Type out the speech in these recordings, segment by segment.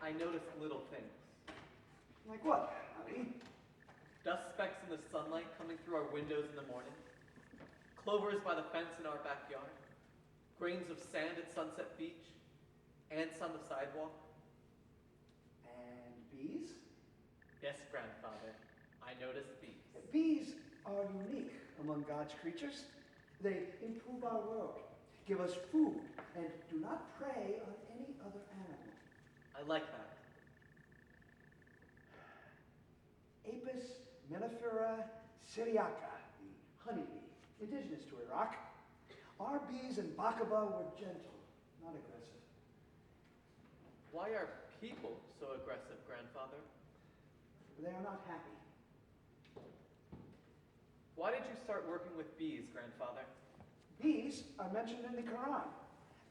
I notice little things. Like what, Ali? Dust specks in the sunlight coming through our windows in the morning. Clovers by the fence in our backyard. Grains of sand at Sunset Beach. Ants on the sidewalk. And bees? Yes, grandfather. I notice bees. Bees are unique among God's creatures. They improve our world, give us food, and do not prey on any other animal. I like that. Apis mellifera syriaca, the honeybee, indigenous to Iraq. Our bees in Baqaba were gentle, not aggressive. Why are people so aggressive, grandfather? They are not happy. Why did you start working with bees, grandfather? Bees are mentioned in the Quran.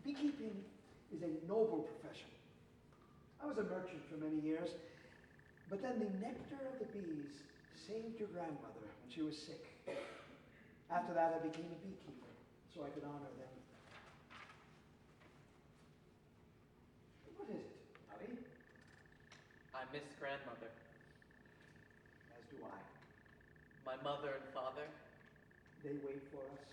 Beekeeping is a noble profession. I was a merchant for many years, but then the nectar of the bees saved your grandmother when she was sick. After that, I became a beekeeper, so I could honor them. What is it, Ali? I miss grandmother. As do I. My mother and father. They wait for us.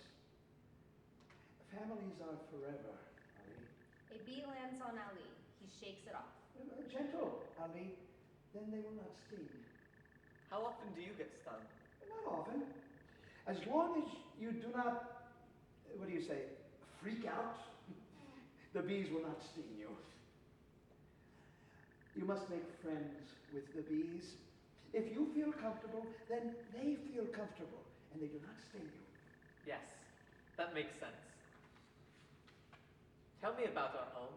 Families are forever, Ali. A bee lands on Ali. He shakes it off. Gentle, Ali. Then they will not sting. How often do you get stung? Not often. As long as you do not, what do you say, freak out, the bees will not sting you. You must make friends with the bees. If you feel comfortable, then they feel comfortable, and they do not sting you. Yes, that makes sense. Tell me about our home.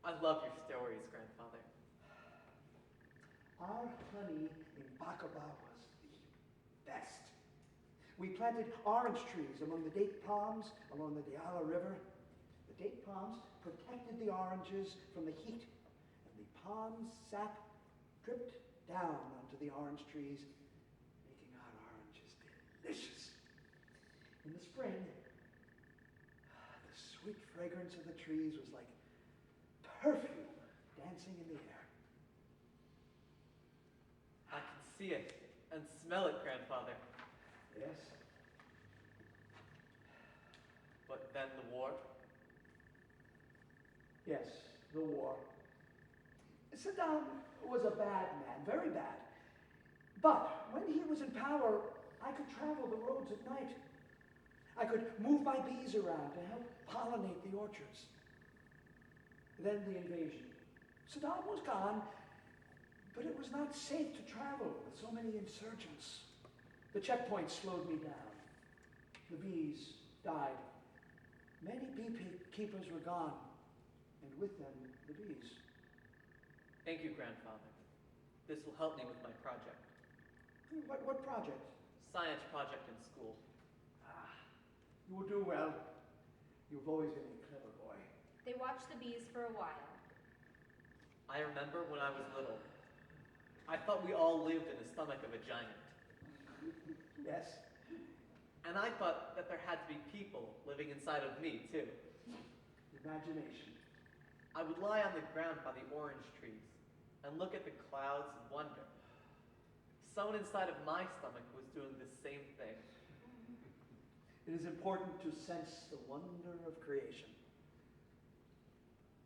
I love your stories, grandfather. Our honey in Baqaba was the best. We planted orange trees among the date palms along the Diyala River. The date palms protected the oranges from the heat, and the palm sap dripped down onto the orange trees, making our oranges delicious. In the spring, the sweet fragrance of the trees was like perfume dancing in the air. I can see it and smell it, grandfather. Yes. But then the war. Yes, the war. Saddam was a bad man, very bad. But when he was in power, I could travel the roads at night. I could move my bees around to help pollinate the orchards. Then the invasion. Saddam was gone, but it was not safe to travel with so many insurgents. The checkpoints slowed me down. The bees died. Many beekeepers were gone, and with them, the bees. Thank you, grandfather. This will help me with my project. What project? Science project in school. You will do well. You've always been a clever boy. They watch the bees for a while. I remember when I was little. I thought we all lived in the stomach of a giant. Yes? And I thought that there had to be people living inside of me, too. Imagination. I would lie on the ground by the orange trees and look at the clouds and wonder. Someone inside of my stomach was doing the same thing. It is important to sense the wonder of creation.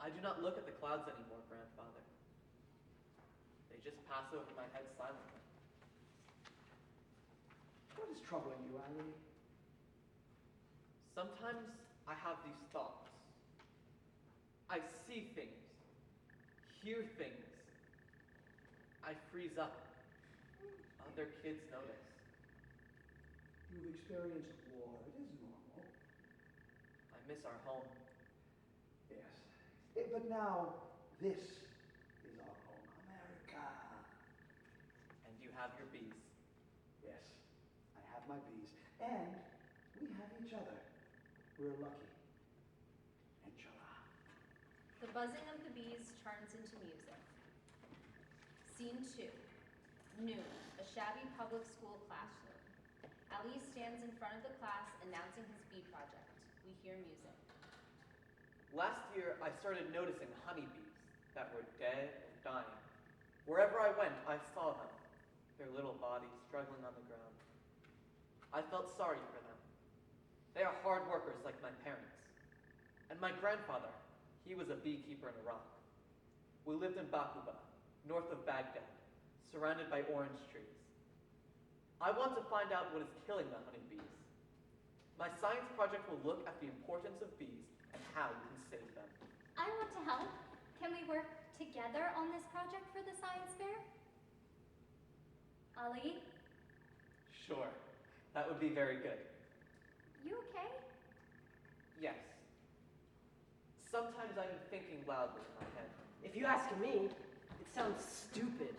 I do not look at the clouds anymore, grandfather. They just pass over my head silently. What is troubling you, Ali? Sometimes I have these thoughts. I see things, hear things. I freeze up. Other kids notice. You've experienced war. It is normal. I miss our home. Yes. But now, this is our home, America. And you have your bees. Yes, I have my bees. And we have each other. We're lucky. Inshallah. The buzzing of the bees turns into music. Scene 2. Noon, a shabby public school classroom. Ali stands in front of the class announcing his bee project. We hear music. Last year, I started noticing honeybees. that were dead and dying. Wherever I went, I saw them, their little bodies struggling on the ground. I felt sorry for them. They are hard workers like my parents. And my grandfather, he was a beekeeper in Iraq. We lived in Bakuba, north of Baghdad, surrounded by orange trees. I want to find out what is killing the honeybees. My science project will look at the importance of bees and how we can save them. I want to help. Can we work together on this project for the science fair? Ali, Sure, that would be very good. you okay? Yes. Sometimes I'm thinking loudly in my head. If you ask me, it sounds stupid.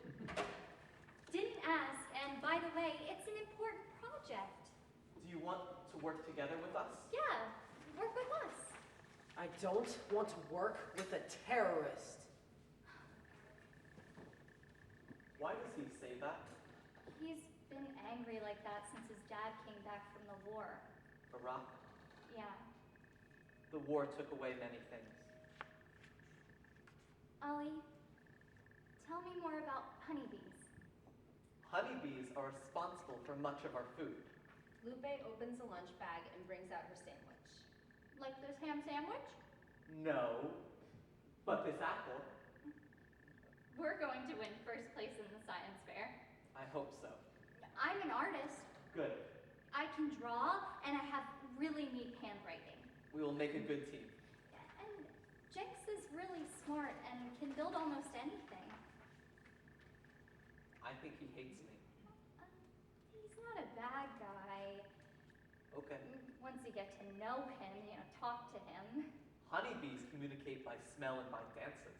Didn't ask, and by the way, it's an important project. Do you want to work together with us? Yeah, work with us. I don't want to work with a terrorist. Why does he say that? He's been angry like that since his dad came back from the war. Iraq? Yeah. The war took away many things. Ali, tell me more about honeybees. Honeybees are responsible for much of our food. Lupe opens a lunch bag and brings out her sandwich. Like this ham sandwich? No, but this apple. We're going to win first place in the science fair. I hope so. I'm an artist. Good. I can draw, and I have really neat handwriting. We will make a good team. And Jenks is really smart and can build almost anything. I think he hates me. He's not a bad guy. Okay. Once you get to know him, talk to him. Honeybees communicate by smell and by dances.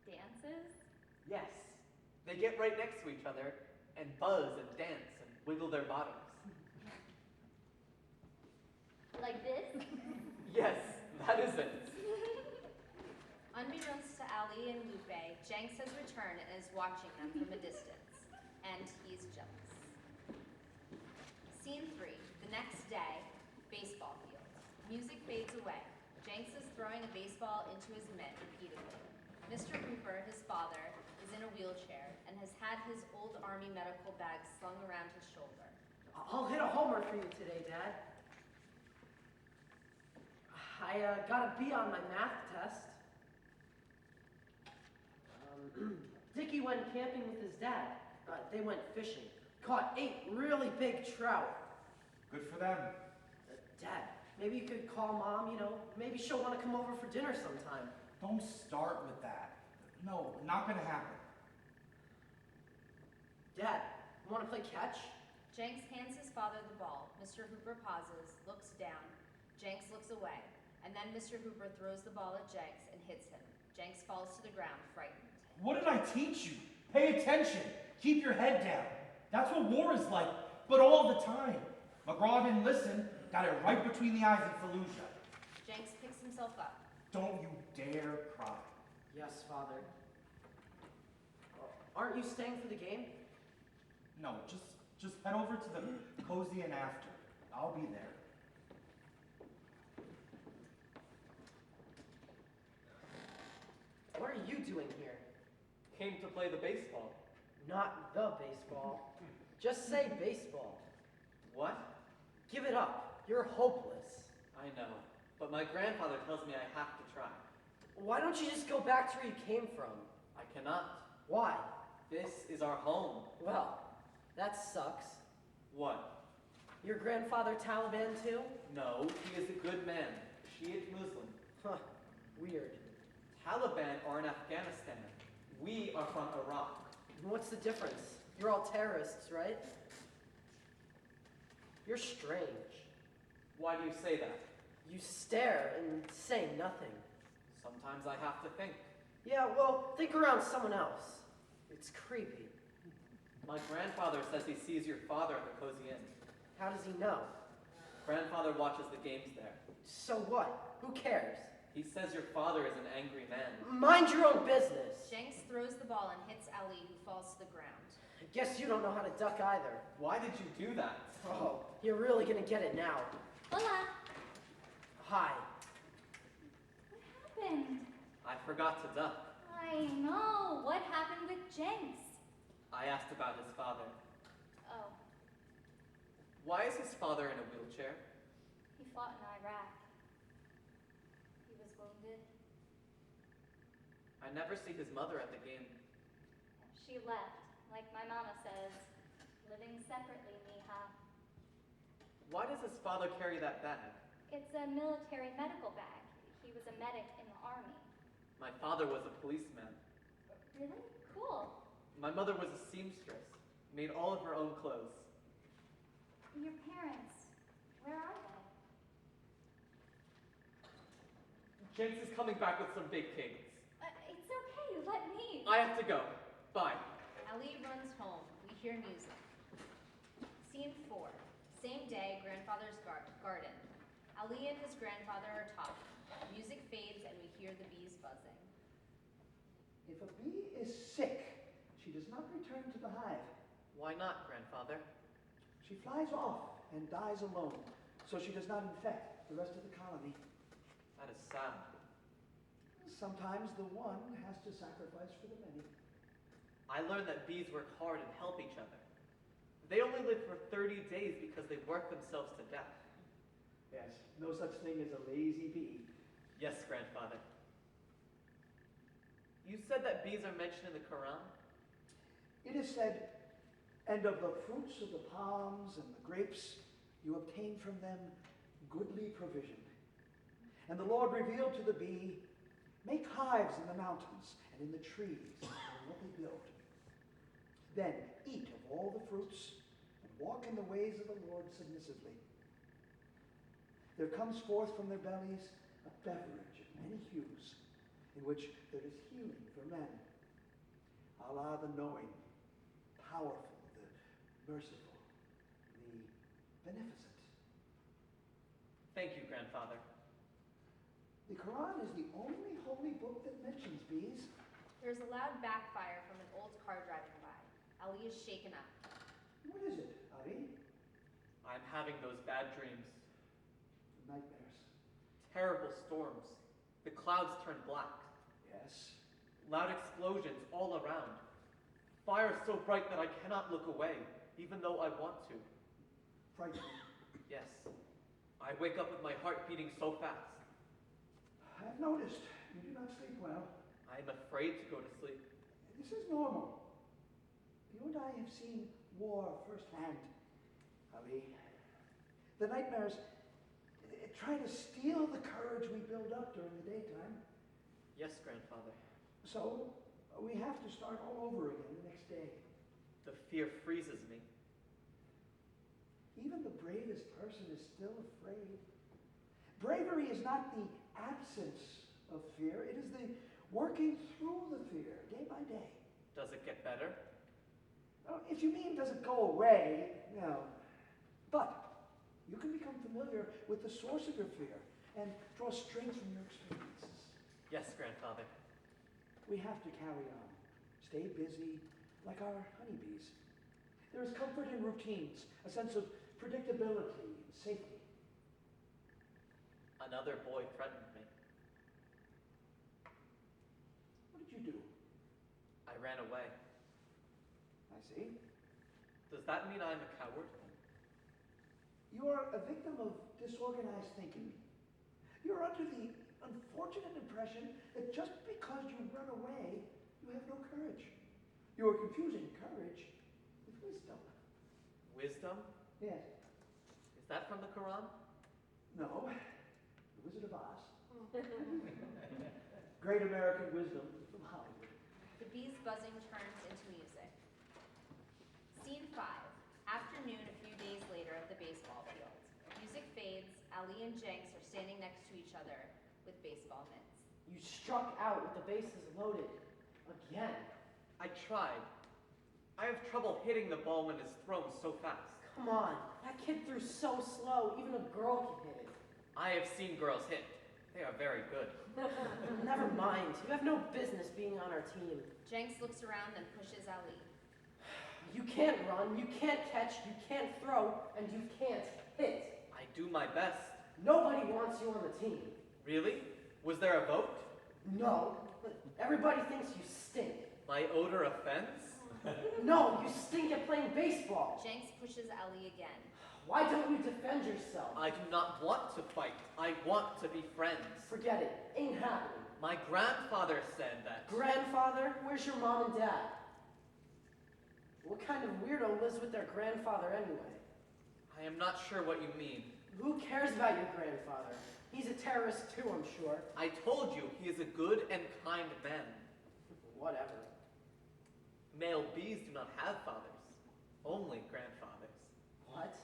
Dances? Yes. They get right next to each other and buzz and dance and wiggle their bottoms. Like this? Yes, that is it. Unbeknownst to Ali and Lupe, Jenks has returned and is watching them from a distance, and he's jealous. Scene 3, the next day, baseball field. Music fades away. Jenks is throwing a baseball into his mitt repeatedly. Mr. Hooper, his father, is in a wheelchair and has had his old Army medical bag slung around his shoulder. I'll hit a homer for you today, Dad. I got a B on my math test. Dickie went camping with his dad. They went fishing. Caught 8 really big trout. Good for them. Dad, maybe you could call Mom, maybe she'll want to come over for dinner sometime. Don't start with that. No, not gonna happen. Dad, you want to play catch? Jenks hands his father the ball. Mr. Hooper pauses, looks down. Jenks looks away, and then Mr. Hooper throws the ball at Jenks and hits him. Jenks falls to the ground, frightened. What did I teach you? Pay attention. Keep your head down. That's what war is like, but all the time. McGraw didn't listen. Got it right between the eyes in Fallujah. Jenks picks himself up. Don't you dare cry. Yes, Father. Aren't you staying for the game? No, just head over to the Cozy Inn after. I'll be there. What are you doing here? Came to play the baseball. Not the baseball. Just say baseball. What? Give it up. You're hopeless. I know, but my grandfather tells me I have to try. Why don't you just go back to where you came from? I cannot. Why? This is our home. Well, that sucks. What? Your grandfather Taliban too? No, he is a good man. Shiite Muslim. Huh. Weird. Taliban are in Afghanistan. We are from Iraq. What's the difference? You're all terrorists, right? You're strange. Why do you say that? You stare and say nothing. Sometimes I have to think. Yeah, well, think around someone else. It's creepy. My grandfather says he sees your father at the Cozy Inn. How does he know? Grandfather watches the games there. So what? Who cares? He says your father is an angry man. Mind your own business. Jenks throws the ball and hits Ali, who falls to the ground. I guess you don't know how to duck either. Why did you do that? Oh, you're really gonna get it now. Hola. Hi. What happened? I forgot to duck. I know. What happened with Jenks? I asked about his father. Oh, Why is his father in a wheelchair? he fought in Iraq. He was wounded. I never see his mother at the game. She left, like my mama says, living separately, Mija. Why does his father carry that bag? It's a military medical bag. He was a medic in the army. My father was a policeman. Really? Cool. My mother was a seamstress, made all of her own clothes. Your parents, where are they? Jenks is coming back with some big cakes. It's okay, let me. I have to go. Bye. Ali runs home. We hear music. Scene 4. Same day, grandfather's garden. Ali and his grandfather are talking. Music fades and we hear the bees buzzing. If a bee is sick, she does not return to the hive. Why not, grandfather? She flies off and dies alone, so she does not infect the rest of the colony. That is sad. Sometimes the one has to sacrifice for the many. I learned that bees work hard and help each other. They only live for 30 days because they work themselves to death. Yes, no such thing as a lazy bee. Yes, grandfather. You said that bees are mentioned in the Quran? It is said, and of the fruits of the palms and the grapes, you obtain from them goodly provision. And the Lord revealed to the bee, make hives in the mountains and in the trees and what they build. Then eat of all the fruits and walk in the ways of the Lord submissively. There comes forth from their bellies a beverage of many hues, in which there is healing for men. Allah the knowing, powerful, the merciful, the beneficent. Thank you, grandfather. The Quran is the only holy book that mentions bees. There's a loud backfire from an old car driving by. Ali is shaken up. What is it, Ali? I'm having those bad dreams. Nightmares. Terrible storms. The clouds turn black. Yes. Loud explosions all around. Fire so bright that I cannot look away, even though I want to. Frightening. Yes. I wake up with my heart beating so fast. I've noticed you do not sleep well. I am afraid to go to sleep. This is normal. You and I have seen war firsthand, Ali. The nightmares try to steal the courage we build up during the daytime. Yes, grandfather. So we have to start all over again the next day. The fear freezes me. Even the bravest person is still afraid. Bravery is not the absence of fear. It is the working through the fear day by day. Does it get better? If you mean does it go away, no. But you can become familiar with the source of your fear and draw strength from your experiences. Yes, grandfather. We have to carry on. Stay busy like our honeybees. There is comfort in routines, a sense of predictability and safety. Another boy threatened me. What did you do? I ran away. I see. Does that mean I'm a coward? You are a victim of disorganized thinking. You're under the unfortunate impression that just because you run away, you have no courage. You are confusing courage with wisdom. Wisdom? Yes. Is that from the Quran? No. The Wizard of Oz. Great American wisdom from Hollywood. The bees buzzing turns into music. Scene 5. Afternoon a few days later at the baseball field. Music fades. Ali and Jenks are standing next to each other with baseball mitts. You struck out with the bases loaded. Again. I tried. I have trouble hitting the ball when it's thrown so fast. Come on. That kid threw so slow, even a girl can hit it. I have seen girls hit. They are very good. Never mind. You have no business being on our team. Jenks looks around and pushes Ali. You can't run, you can't catch, you can't throw, and you can't hit. I do my best. Nobody wants you on the team. Really? Was there a vote? No. Everybody thinks you stink. My odor offends? No, you stink at playing baseball. Jenks pushes Ali again. Why don't you defend yourself? I do not want to fight. I want to be friends. Forget it. Ain't happening. My grandfather said that. Grandfather? Where's your mom and dad? What kind of weirdo lives with their grandfather anyway? I am not sure what you mean. Who cares about your grandfather? He's a terrorist too, I'm sure. I told you he is a good and kind man. Whatever. Male bees do not have fathers, only grandfathers. What?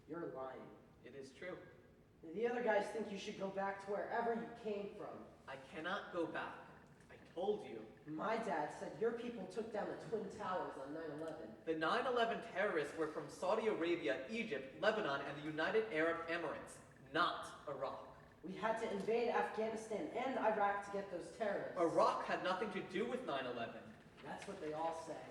You're lying. It is true. The other guys think you should go back to wherever you came from. I cannot go back. I told you. My dad said your people took down the Twin Towers on 9/11. The 9/11 terrorists were from Saudi Arabia, Egypt, Lebanon, and the United Arab Emirates, not Iraq. We had to invade Afghanistan and Iraq to get those terrorists. Iraq had nothing to do with 9/11. That's what they all say.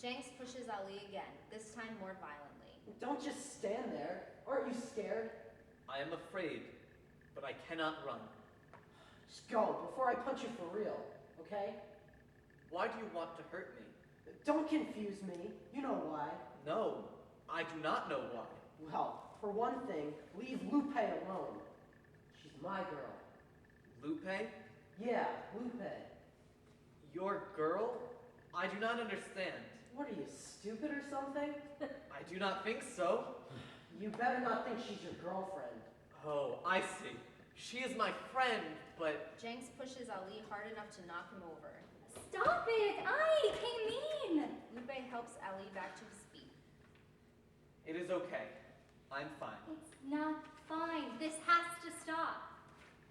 Jenks pushes Ali again, this time more violently. Don't just stand there. Aren't you scared? I am afraid, but I cannot run. Just go before I punch you for real, okay? Why do you want to hurt me? Don't confuse me. You know why. No, I do not know why. Well, for one thing, leave Lupe alone. She's my girl. Lupe? Yeah, Lupe. Your girl? I do not understand. What are you, stupid or something? I do not think so. You better not think she's your girlfriend. Oh, I see. She is my friend, but Jenks pushes Ali hard enough to knock him over. Stop it! Ay, que mean! Lupe helps Ali back to his feet. it is okay. I'm fine. It's not fine. This has to stop.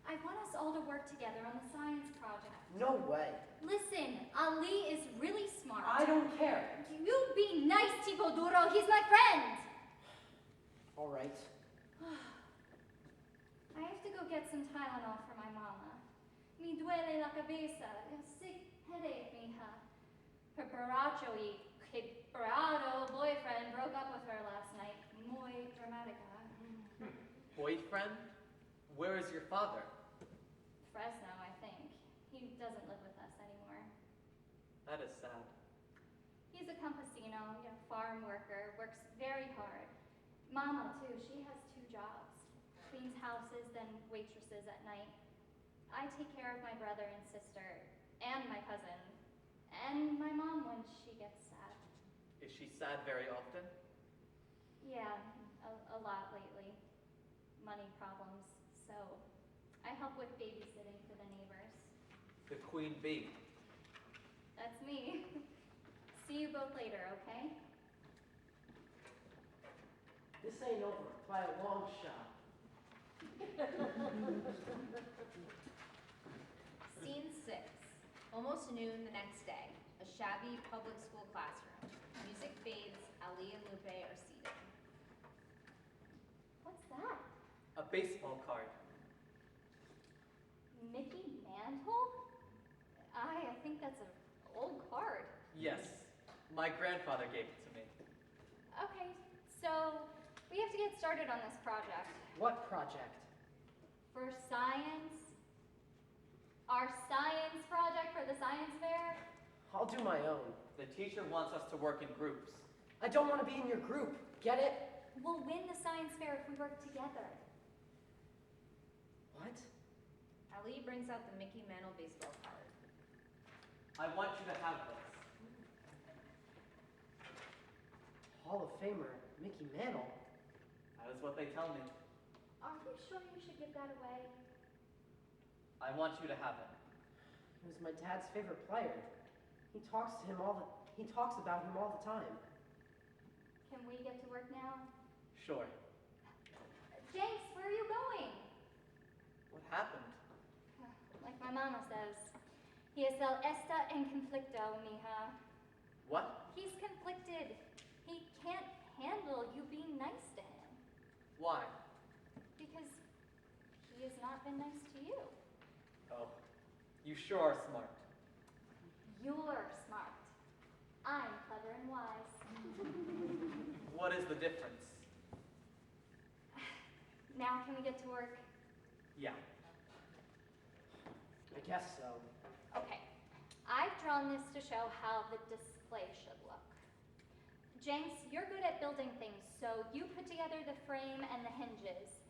I want us all to work together on the science project. No way. Listen, Ali is really smart. I don't care. You be nice, Tipo Duro. He's my friend. All right. I have to go get some Tylenol for my mama. Mi duele la cabeza. A sick headache, mija. Her borracho y quebrado boyfriend broke up with her last night. Muy dramatica. Boyfriend? Where is your father? Fresno, I think. He doesn't live with us anymore. That is sad. He's a campesino, farm worker, works very hard. Mama, too, she has 2 jobs. Cleans houses, then waitresses at night. I take care of my brother and sister, and my cousin, and my mom when she gets sad. Is she sad very often? Yeah, a lot lately. Money problems, so I help with babysitting for the neighbors. The queen bee. That's me. See you both later, okay? This ain't over by a long shot. Scene 6. Almost noon the next day. A shabby public school classroom. Music fades. Ali and Lupe are seated. What's that? A baseball card. Mickey Mantle? I think that's an old card. Yes, my grandfather gave it to me. Okay, so we have to get started on this project. What project? For science, our science project for the science fair. I'll do my own. The teacher wants us to work in groups. I don't want to be in your group. Get it? We'll win the science fair if we work together. What? Ali brings out the Mickey Mantle baseball card. I want you to have this. Hall of Famer Mickey Mantle? That is what they tell me. Are you sure you should give that away? I want you to have it. He was my dad's favorite player. He talks about him all the time. Can we get to work now? Sure. Jenks, where are you going? What happened? Like my mama says, he es el esta en conflicto, mija. What? He's conflicted. He can't handle you being nice to him. Why? Because he has not been nice to you. Oh, you sure are smart. You're smart. I'm clever and wise. What is the difference? Now can we get to work? Yeah. I guess so. drawn this to show how the display should look. Jenks, you're good at building things, so you put together the frame and the hinges.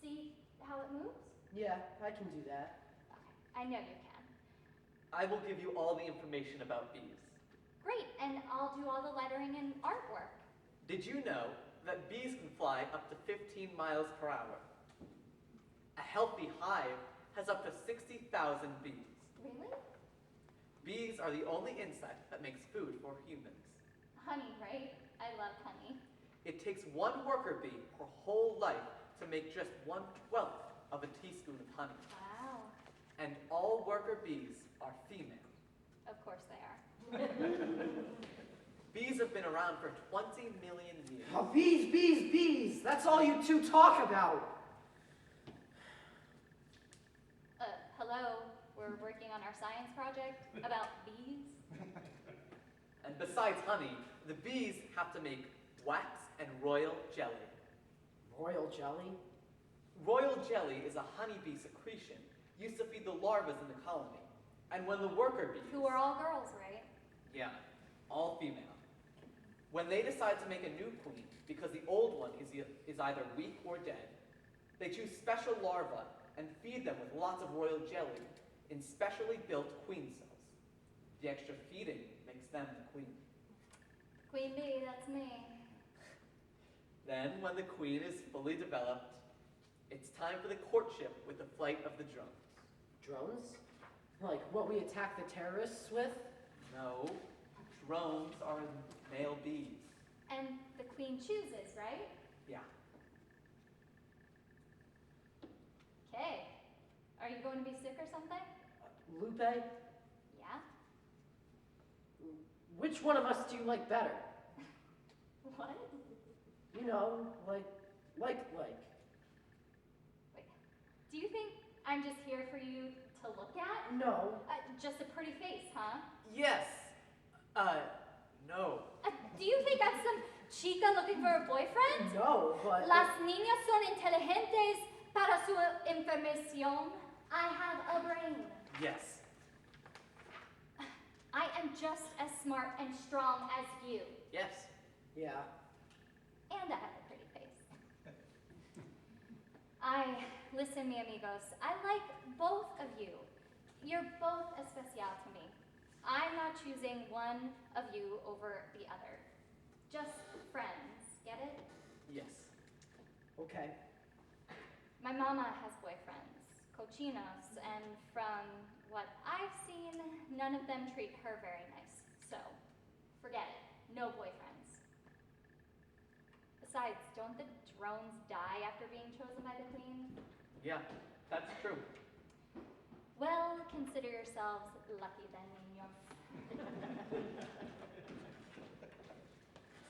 See how it moves? Yeah, I can do that. Okay, I know you can. I will give you all the information about bees. Great, and I'll do all the lettering and artwork. Did you know that bees can fly up to 15 miles per hour? A healthy hive has up to 60,000 bees. Really? Bees are the only insect that makes food for humans. Honey, right? I love honey. It takes one worker bee her whole life to make just 1/12 of a teaspoon of honey. Wow. And all worker bees are female. Of course they are. Bees have been around for 20 million years. Oh, bees, bees, bees. That's all you two talk about. Hello, we're working on our science project about bees. And besides honey, the bees have to make wax and royal jelly. Royal jelly? Royal jelly is a honeybee secretion used to feed the larvae in the colony. And when the worker bees... Who are all girls, right? Yeah, all female. When they decide to make a new queen, because the old one is either weak or dead, they choose special larvae and feed them with lots of royal jelly in specially built queen cells. The extra feeding makes them the queen. Queen bee, that's me. Then, when the queen is fully developed, it's time for the courtship with the flight of the drones. Drones? Like what we attack the terrorists with? No, drones are male bees. And the queen chooses, right? Yeah. Okay. Are you going to be sick or something? Lupe? Yeah? Which one of us do you like better? What? You know, like. Wait. Do you think I'm just here for you to look at? No. Just a pretty face, huh? Yes. No. Do you think I'm some chica looking for a boyfriend? No, but. Las niñas son inteligentes para su información. I have a brain. Yes. I am just as smart and strong as you. Yes. Yeah. And I have a pretty face. Listen, mi amigos, I like both of you. You're both especial to me. I'm not choosing one of you over the other. Just friends, get it? Yes. Okay. My mama has boyfriends, cochinos, and from what I've seen, none of them treat her very nice. So, forget it. No boyfriends. Besides, don't the drones die after being chosen by the queen? Yeah, that's true. Well, consider yourselves lucky then, niños.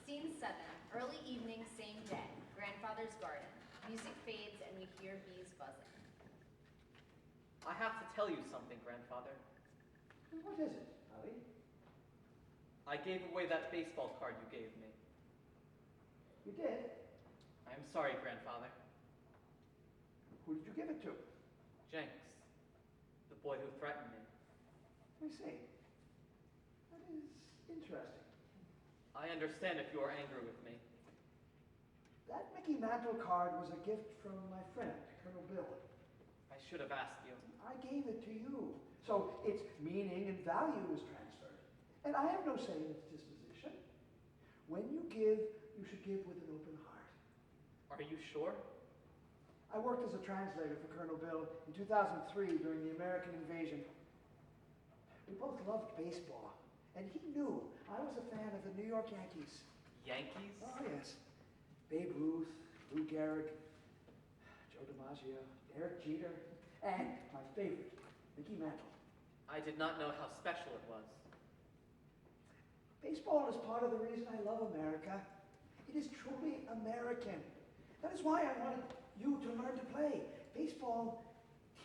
Scene 7, early evening, same day. Grandfather's garden. Music fades and we hear bees buzzing. I have to tell you something, Grandfather. What is it, Ali? I gave away that baseball card you gave me. You did? I'm sorry, Grandfather. Who did you give it to? Jenks, the boy who threatened me. I see. That is interesting. I understand if you are angry with me. That Mickey Mantle card was a gift from my friend, Colonel Bill. I should have asked you. I gave it to you. So its meaning and value is transferred. And I have no say in its disposition. When you give, you should give with an open heart. Are you sure? I worked as a translator for Colonel Bill in 2003 during the American invasion. We both loved baseball, and he knew I was a fan of the New York Yankees. Yankees? Oh, yes. Babe Ruth, Lou Gehrig, Joe DiMaggio, Derek Jeter, and my favorite, Mickey Mantle. I did not know how special it was. Baseball is part of the reason I love America. It is truly American. That is why I wanted you to learn to play. Baseball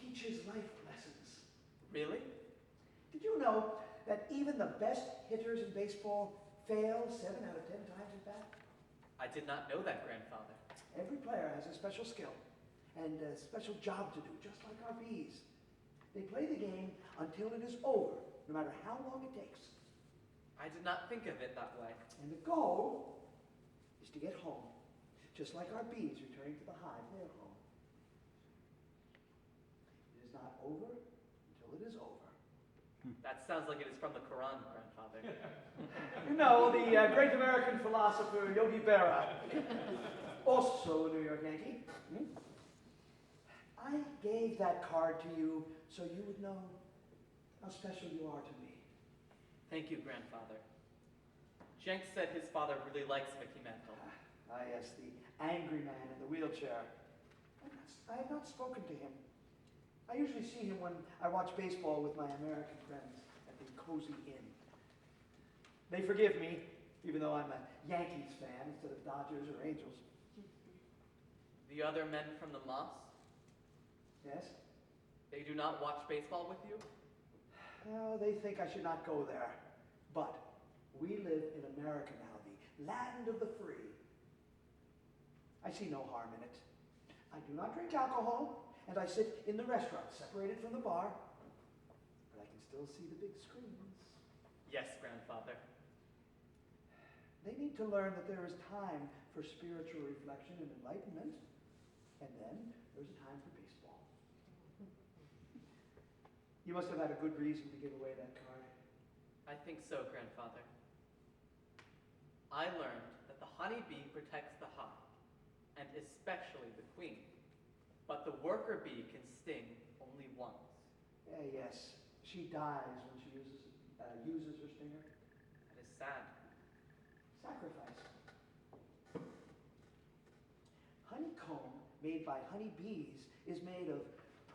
teaches life lessons. Really? Did you know that even the best hitters in baseball fail 7 out of 10 times at bat? I did not know that, Grandfather. Every player has a special skill and a special job to do, just like our bees. They play the game until it is over, no matter how long it takes. I did not think of it that way. And the goal is to get home, just like our bees returning to the hive, their home. It is not over until it is over. That sounds like it is from the Quran, grandfather. You know, the great American philosopher Yogi Berra, also a New York Yankee. I gave that card to you so you would know how special you are to me. Thank you, grandfather. Jenks said his father really likes Mickey Mantle. Yes, the angry man in the wheelchair. I have not spoken to him. I usually see him when I watch baseball with my American friends at the Cozy Inn. They forgive me, even though I'm a Yankees fan instead of Dodgers or Angels. The other men from the mosque, Yes? they do not watch baseball with you? Oh, they think I should not go there. But we live in America now, the land of the free. I see no harm in it. I do not drink alcohol, and I sit in the restaurant, separated from the bar. But I can still see the big screens. Yes, grandfather. They need to learn that there is time for spiritual reflection and enlightenment, and then there's a time for baseball. You must have had a good reason to give away that card. I think so, grandfather. I learned that the honeybee protects the hive, and especially the queen. But the worker bee can sting only once. Yes, she dies when she uses her stinger. It is sad. Sacrifice. Honeycomb made by honeybees is made of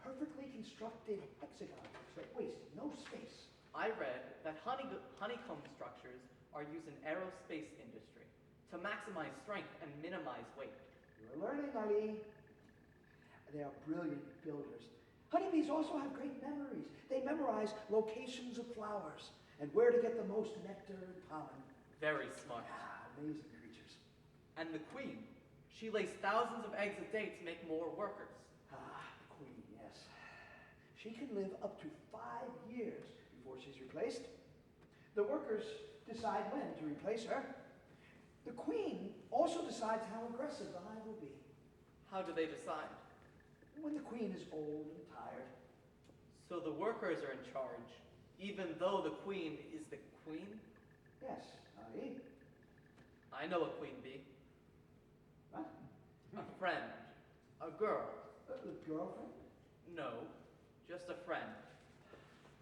perfectly constructed hexagons that waste no space. I read that honeycomb structures are used in aerospace industry to maximize strength and minimize weight. You're learning, Ali. They are brilliant builders. Honeybees also have great memories. They memorize locations of flowers and where to get the most nectar and pollen. Very smart. Amazing creatures. And the queen, she lays thousands of eggs a day to make more workers. The queen, yes. She can live up to 5 years before she's replaced. The workers decide when to replace her. The queen also decides how aggressive the hive will be. How do they decide? When the queen is old and tired. So the workers are in charge, even though the queen is the queen? Yes, Ali. I know a queen bee. What? A friend. A girl. A girlfriend? No, just a friend.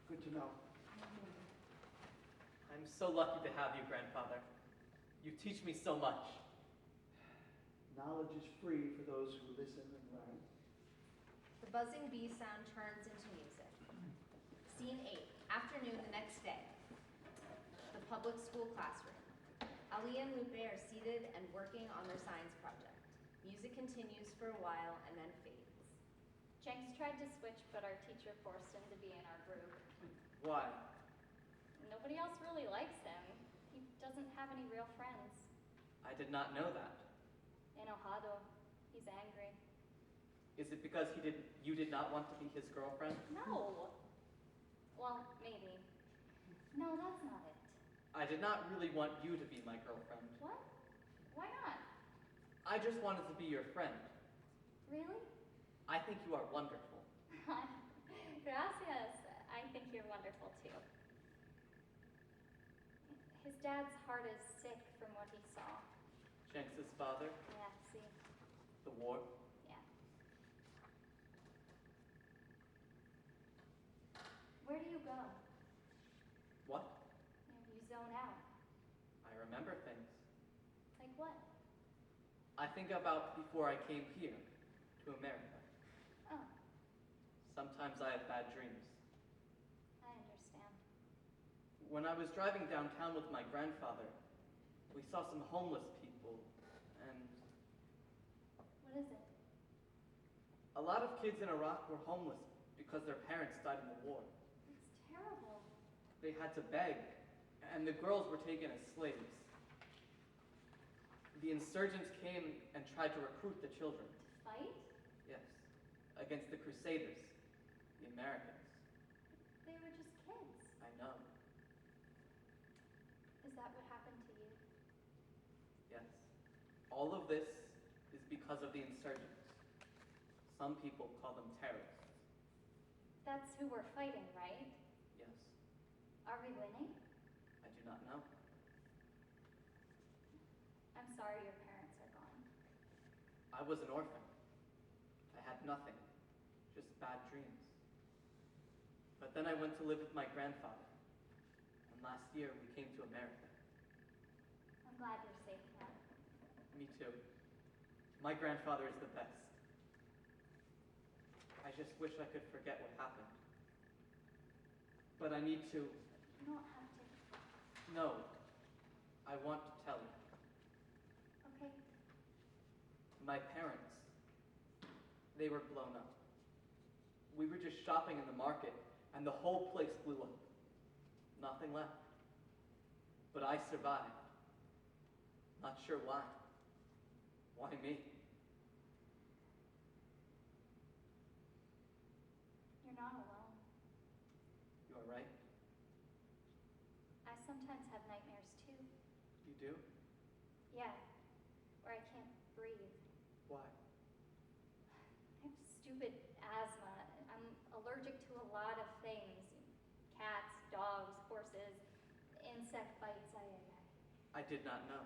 Good to know. I'm so lucky to have you, grandfather. You teach me so much. Knowledge is free for those who listen and learn. The buzzing bee sound turns into music. Scene 8, afternoon the next day. The public school classroom. Ali and Lupe are seated and working on their science project. Music continues for a while and then fades. Jenks tried to switch, but our teacher forced him to be in our group. Why? Nobody else really likes him. He doesn't have any real friends. I did not know that. Enojado. He's angry. Is it because you did not want to be his girlfriend? No. Well, maybe. No, that's not it. I did not really want you to be my girlfriend. What? Why not? I just wanted to be your friend. Really? I think you are wonderful. Gracias. I think you're wonderful too. His dad's heart is sick from what he saw. Jenks' father, Yeah, see? the war. Yeah. Where do you go? What? You zone out. I remember things. Like what? I think about before I came here to America. Oh, Sometimes I have bad dreams. I understand. When I was driving downtown with my grandfather, we saw some homeless people, and What is it? a lot of kids in Iraq were homeless because their parents died in the war. It's terrible. They had to beg, and the girls were taken as slaves. The insurgents came and tried to recruit the children. Fight? Yes, against the Crusaders, the Americans. All of this is because of the insurgents. Some people call them terrorists. That's who we're fighting, right? Yes, Are we winning? I do not know. I'm sorry your parents are gone. I was an orphan. I had nothing, just bad dreams. But then I went to live with my grandfather, and last year we came to America. I'm glad you're safe now. Me too. My grandfather is the best. I just wish I could forget what happened. But I need to. You don't have to. No, I want to tell you. Okay. My parents, they were blown up. We were just shopping in the market, and the whole place blew up. Nothing left. But I survived. Not sure why. Why me? You're not alone. You are right. I sometimes have nightmares too. You do? Yeah, where I can't breathe. Why? I have stupid asthma. I'm allergic to a lot of things. Cats, dogs, horses, insect bites. I did not know.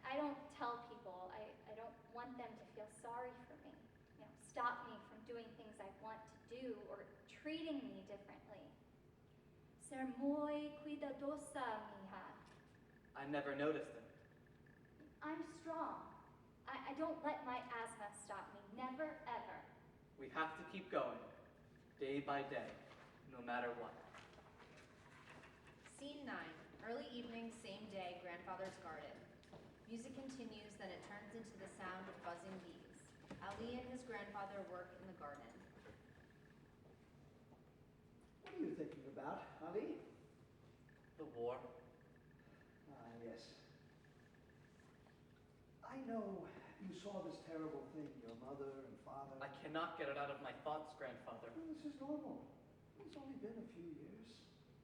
I don't tell people. I don't want them to feel sorry for me. Stop me from doing things I want to do or treating me differently. Ser muy cuidadosa, mija. I never noticed it. I'm strong. I don't let my asthma stop me. Never, ever. We have to keep going, day by day, no matter what. Scene 9. Early evening, same day, grandfather's garden. Music continues, then it turns into the sound of buzzing bees. Ali and his grandfather work in the garden. What are you thinking about, Ali? The war. Ah, yes. I know you saw this terrible thing, your mother and father. I cannot get it out of my thoughts, grandfather. Well, this is normal. It's only been a few years.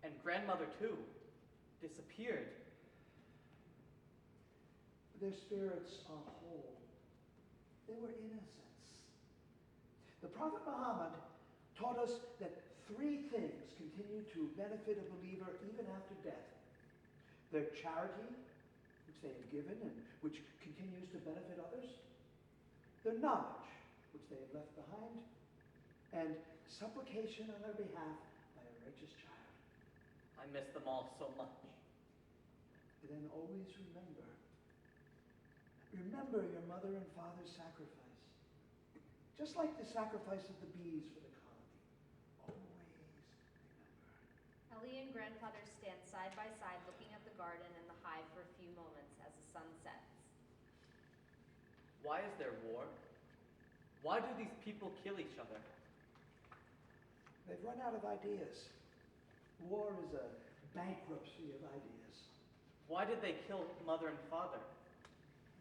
And grandmother, too, disappeared. Their spirits are whole. They were innocents. The Prophet Muhammad taught us that 3 things continue to benefit a believer even after death. Their charity, which they have given and which continues to benefit others. Their knowledge, which they have left behind. And supplication on their behalf by a righteous child. I miss them all so much. And then always remember. Remember your mother and father's sacrifice. Just like the sacrifice of the bees for the colony. Always remember. Ali and grandfather stand side by side looking at the garden and the hive for a few moments as the sun sets. Why is there war? Why do these people kill each other? They've run out of ideas. War is a bankruptcy of ideas. Why did they kill mother and father?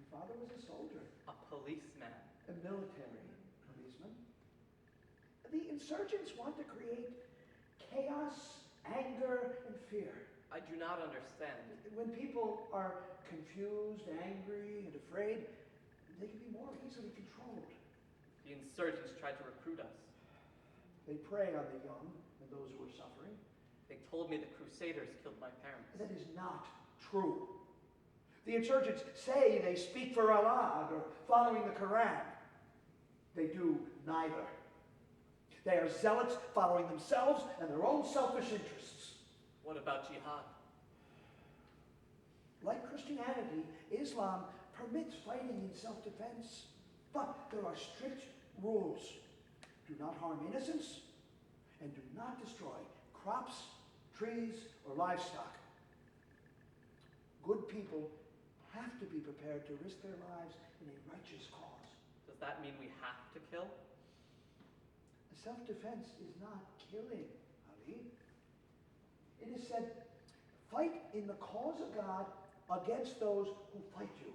Your father was a soldier, A policeman. a military policeman. The insurgents want to create chaos, anger, and fear. I do not understand. When people are confused, angry, and afraid, they can be more easily controlled. The insurgents tried to recruit us. They prey on the young and those who are suffering. They told me the Crusaders killed my parents. That is not true. The insurgents say they speak for Allah or following the Quran. They do neither. They are zealots following themselves and their own selfish interests. What about jihad? Like Christianity, Islam permits fighting in self-defense, but there are strict rules. Do not harm innocents, and do not destroy crops, trees, or livestock. Good people have to be prepared to risk their lives in a righteous cause. Does that mean we have to kill? Self-defense is not killing, Ali. It is said, fight in the cause of God against those who fight you.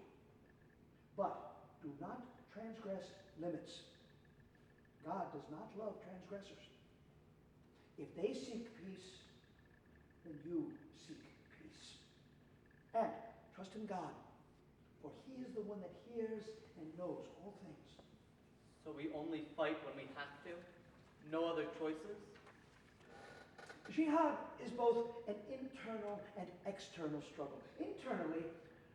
But do not transgress limits. God does not love transgressors. If they seek peace, then you seek peace. And trust in God, for He he is the one that hears and knows all things. So we only fight when we have to? No other choices? Jihad is both an internal and external struggle. Internally,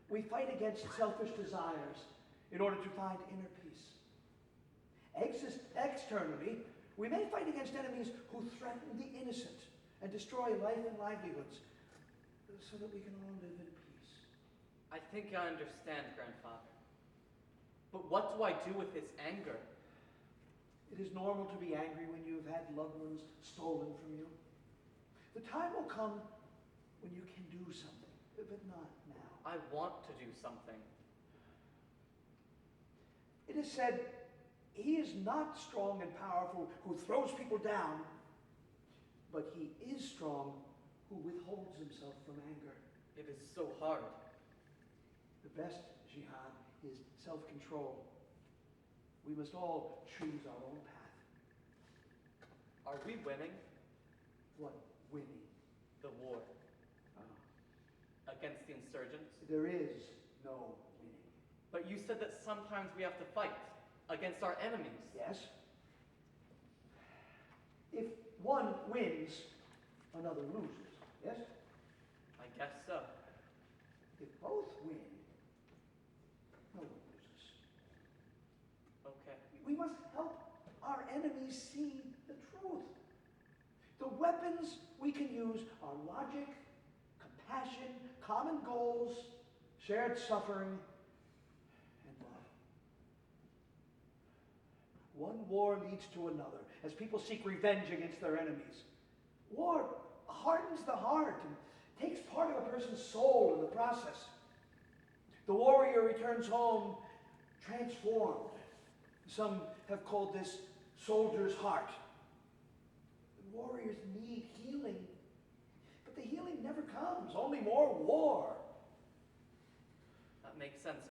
we fight against selfish desires in order to find inner peace. Externally, we may fight against enemies who threaten the innocent and destroy life and livelihoods so that we can all live in peace. I think I understand, Grandfather. But what do I do with this anger? It is normal to be angry when you have had loved ones stolen from you. The time will come when you can do something, but not now. I want to do something. It is said, he is not strong and powerful who throws people down, but he is strong who withholds himself from anger. It is so hard. The best jihad is self-control. We must all choose our own path. Are we winning What? Winning. the war Uh, against the insurgents? there is no winning. But you said that sometimes we have to fight against our enemies. Yes? If one wins, another loses. Yes? I guess so. If both win, no one loses. Okay. We must help our enemies see the truth. The weapons we can use are logic, compassion, common goals, shared suffering, and love. One war leads to another as people seek revenge against their enemies. War hardens the heart and takes part of a person's soul in the process. The warrior returns home transformed. Some have called this soldier's heart. Warriors need healing, but the healing never comes, only more war.